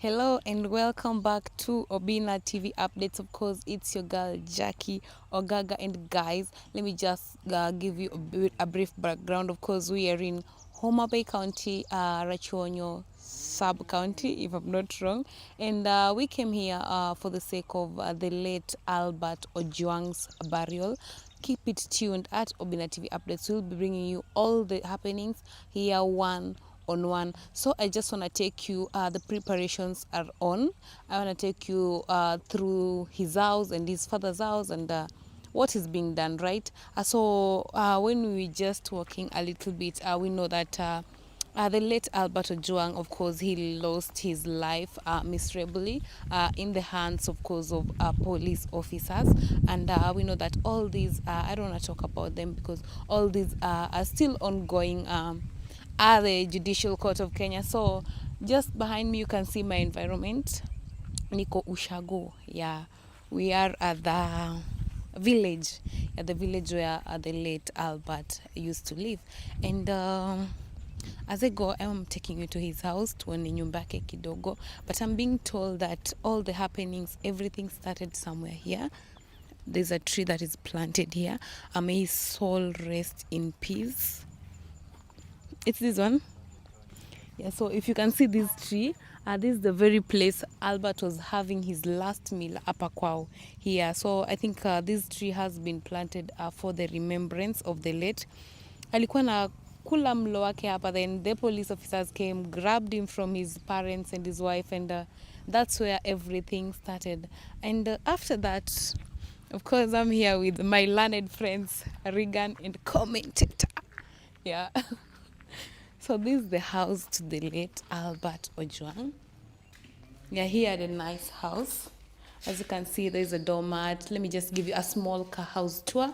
Hello and welcome back to Obina TV Updates. Of course, it's your girl Jackie Ogaga. And guys, let me just give you a brief background. Of course, we are in Homa Bay County, Rachuonyo sub-county, if I'm not wrong. And we came here for the sake of the late Albert Ojwang's burial. Keep it tuned at Obina TV Updates. We'll be bringing you all the happenings here one on one. So I just want to take you, the preparations are on. I want to take you through his house and his father's house and what is being done, right? When we just walking a little bit, we know that the late Albert Ojwang, of course, he lost his life miserably in the hands, of course, of police officers. And we know that all these, I don't want to talk about them because all these are still ongoing at the Judicial Court of Kenya. So just behind me, you can see my environment. Niko Ushago. Yeah, we are at the village, where the late Albert used to live. And as I go, I'm taking you to his house, tuone nyumba yake kidogo. But I'm being told that all the happenings, everything started somewhere here. There's a tree that is planted here. May his soul rest in peace. It's this one. Yeah, so if you can see this tree, this is the very place Albert was having his last meal hapa kwao here. So I think this tree has been planted for the remembrance of the late. Alikuwa na kula mlo wake hapa, then the police officers came, grabbed him from his parents and his wife, and that's where everything started. And after that, of course, I'm here with my learned friends, Regan and commentator. Yeah. So this is the house to the late Albert Ojwang. Yeah, he had a nice house. As you can see, there's a doormat. Let me just give you a small house tour.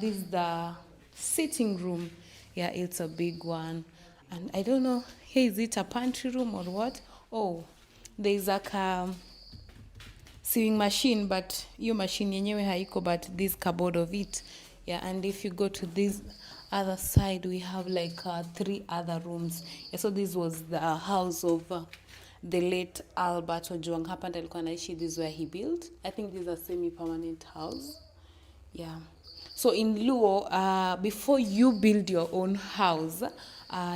This is the sitting room. Yeah, it's a big one. And I don't know, here is it a pantry room or what? Oh, there's a sewing machine, but your machine yenyewe haiko, but this cupboard of it. Yeah, and if you go to this other side, we have like 3 other rooms. Yeah, so this was the house of the late Albert Ojwang. Hapa ndo alikuwa anaishi. This is where he built. I think this is a semi-permanent house. Yeah. So in Luo, before you build your own house,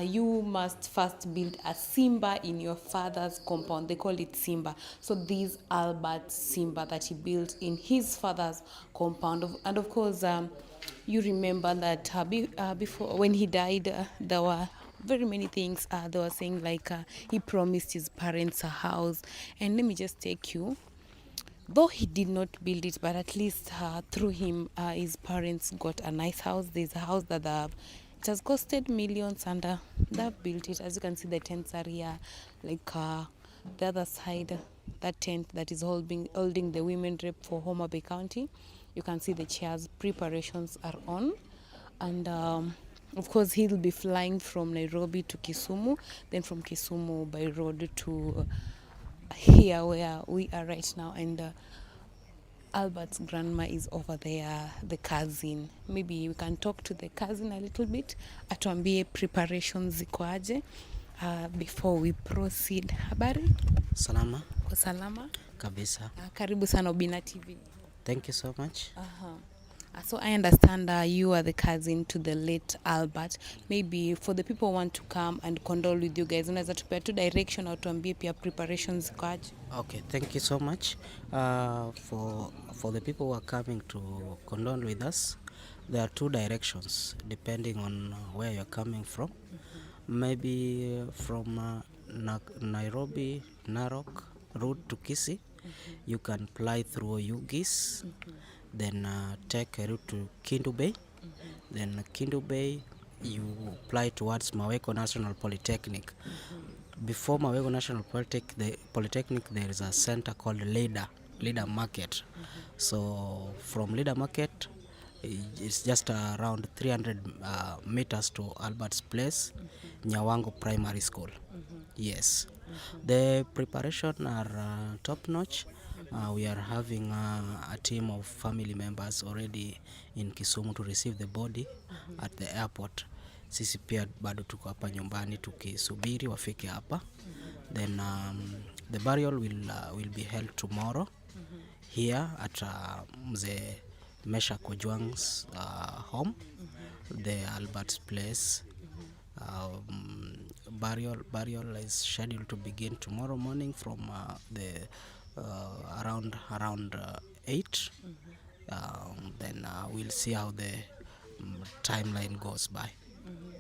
you must first build a Simba in your father's compound. They call it Simba. So this Albert Simba that he built in his father's compound. And of course, you remember that before, when he died, there were very many things. They were saying like he promised his parents a house. And let me just take you. Though he did not build it, but at least through him, his parents got a nice house. There's a house that it has costed millions, and they've built it. As you can see, the tents are here. Like the other side, that tent that is holding the women rep for Homa Bay County. You can see the chairs. Preparations are on. And of course, he'll be flying from Nairobi to Kisumu, then from Kisumu by road to here where we are right now. And Albert's grandma is over there, the cousin. Maybe we can talk to the cousin a little bit, atuambie preparations ziko aje before we proceed. Habari? Salama. Kwa salama Kabisa. Karibu sana Obina TV. Thank you so much. So I understand you are the cousin to the late Albert. Maybe for the people who want to come and condole with you guys, unaweza tupea tu direction au tuambie pia preparations ziko aje? Okay, thank you so much. For the people who are coming to condole with us, there are 2 directions depending on where you're coming from. Maybe from Nairobi, Narok route to Kisii, you can fly through Ugis, then take a route to Kindu Bay. Then Kindu Bay, you fly towards Maweko National Polytechnic. Before Maweko National Polytechnic, there is a center called Leader Market. So from Leader Market, it's just around 300 meters to Albert's place, Nyawango Primary School. Yes. The preparation are top-notch. We are having a team of family members already in Kisumu to receive the body at the airport. Sisi pia bado tuko hapa nyumbani tukisubiri wafike hapa. Then the burial will be held tomorrow here at Mzee Meshack Ojwang's home, the Albert's place. Burial is scheduled to begin tomorrow morning from the around 8. Then we'll see how the timeline goes by.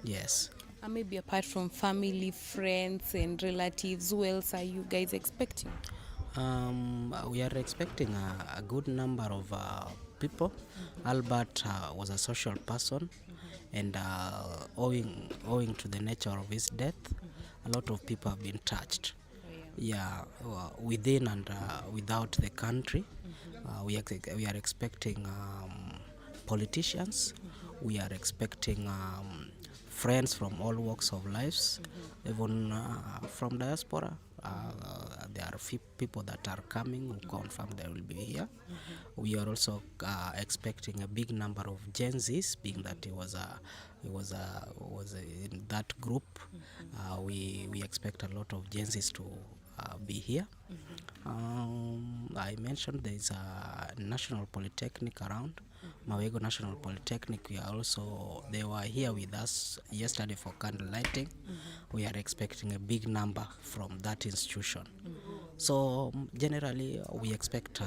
Yes. Maybe apart from family, friends, and relatives, who else are you guys expecting? We are expecting a good number of people. Albert was a social person, and owing to the nature of his death, a lot of people have been touched. Yeah, within and without the country. We are expecting politicians. We are expecting friends from all walks of lives, even from diaspora. There are few people that are coming who confirm they will be here. We are also expecting a big number of Gen Zs, being that he was in that group. We expect a lot of Gen Zs to be here. I mentioned there is a national polytechnic around. Mawego National Polytechnic. They were here with us yesterday for candle lighting. We are expecting a big number from that institution. So generally we expect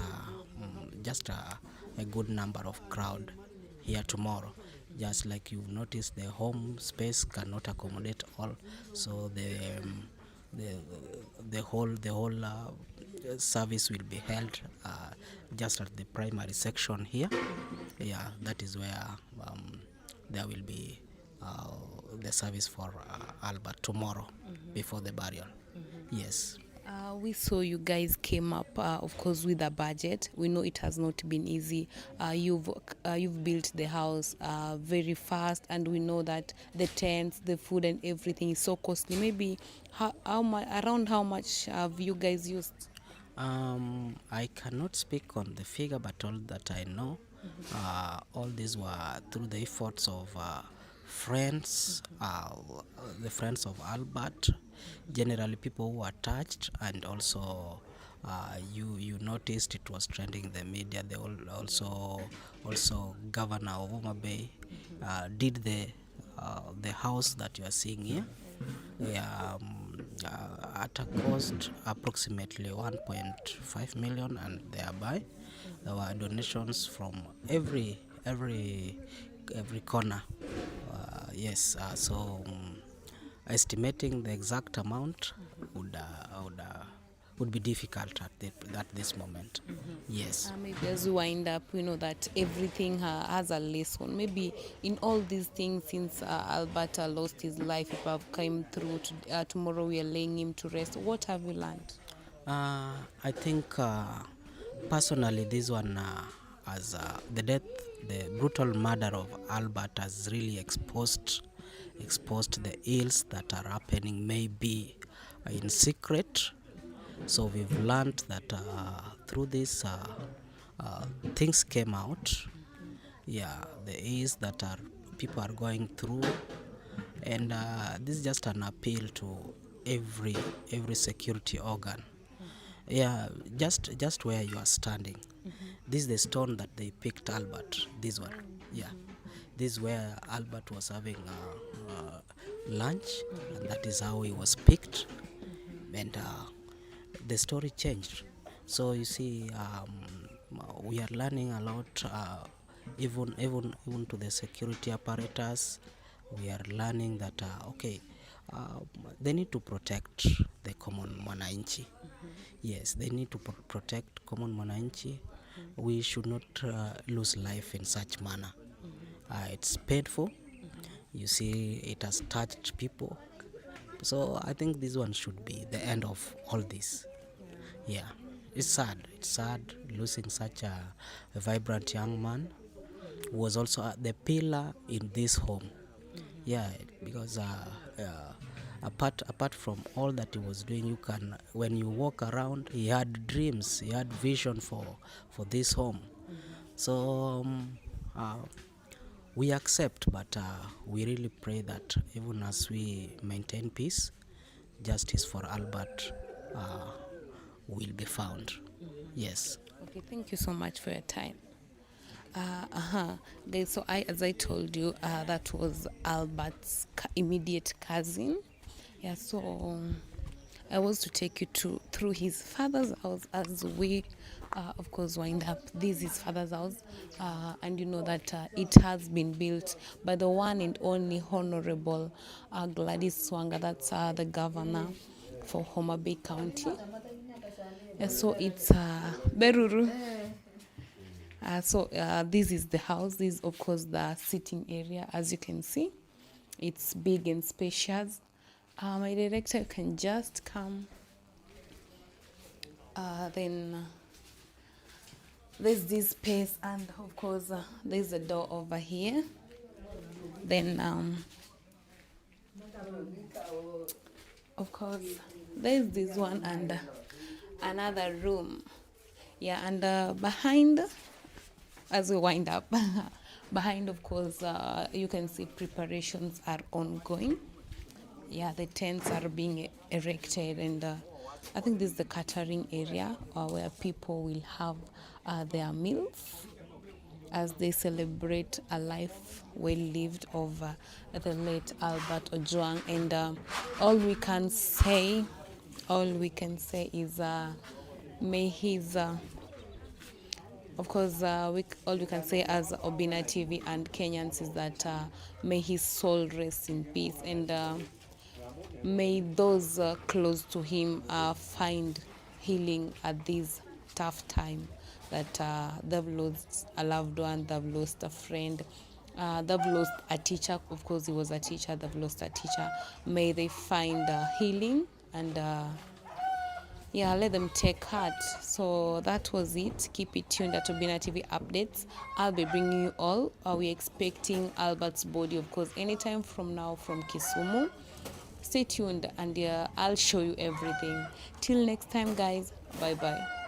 just a good number of crowd here tomorrow. Just like you've noticed, the home space cannot accommodate all, so the whole service will be held just at the primary section here. Yeah, that is where there will be the service for Albert tomorrow before the burial. Yes. We saw you guys came up, of course, with a budget. We know it has not been easy. You've built the house very fast, and we know that the tents, the food, and everything is so costly. Maybe around how much have you guys used? I cannot speak on the figure, but all that I know, all these were through the efforts of friends, the friends of Albert, generally people who are touched, and also you noticed it was trending in the media. They also Governor of Homa Bay did the house that you are seeing here. Yeah, at a cost approximately 1.5 million and thereby. There were donations from every corner. Yes, so estimating the exact amount would be difficult at this moment. Yes. Maybe as we wind up, we know that everything has a lesson. Maybe in all these things, since Alberta lost his life, if I've come through, tomorrow we are laying him to rest. What have you learned? I think personally this one as the brutal murder of Albert has really exposed the ills that are happening, maybe in secret. So we've learned that through this things came out. Yeah, the ills that people are going through, and this is just an appeal to every security organ. Yeah, just where you are standing. This is the stone that they picked Albert. This one. Yeah, this is where Albert was having lunch, and that is how he was picked. And the story changed. So you see, we are learning a lot, even to the security apparatus. We are learning that they need to protect the common mwananchi. Yes, they need to protect common mwananchi. We should not lose life in such manner. It's painful. You see, it has touched people. So I think this one should be the end of all this. Yeah, it's sad. It's sad losing such a vibrant young man who was also the pillar in this home. Yeah, because apart from all that he was doing, when you walk around, he had dreams, he had vision for this home. So we accept, but we really pray that even as we maintain peace, justice for Albert will be found. Yes. Okay, thank you so much for your time. Guys, so as I told you, that was Albert's immediate cousin. Yeah, so I was to take you through his father's house as we, of course, wind up. This is his father's house, and you know that it has been built by the one and only Honorable Gladys Swanga. That's the governor for Homa Bay County. Yeah, so it's Beruru. This is the house. This is, of course, the sitting area. As you can see, it's big and spacious. My director can just come. Then there's this space, and of course, there's a door over here. Then, of course, there's this one and another room. Yeah, and behind, as we wind up, behind, of course, you can see preparations are ongoing. Yeah, the tents are being erected, and I think this is the catering area where people will have their meals as they celebrate a life well lived of the late Albert Ojwang. And all we can say is may his of course, all we can say as Obina TV and Kenyans is that may his soul rest in peace, and may those close to him find healing at this tough time that they've lost a loved one, they've lost a friend, they've lost a teacher. Of course, he was a teacher. They've lost a teacher. May they find healing, and yeah, let them take heart. So that was it. Keep it tuned at Obina TV updates. I'll be bringing you all. We're expecting Albert's body, of course, anytime from now from Kisumu. Stay tuned, and I'll show you everything. Till next time, guys. Bye bye.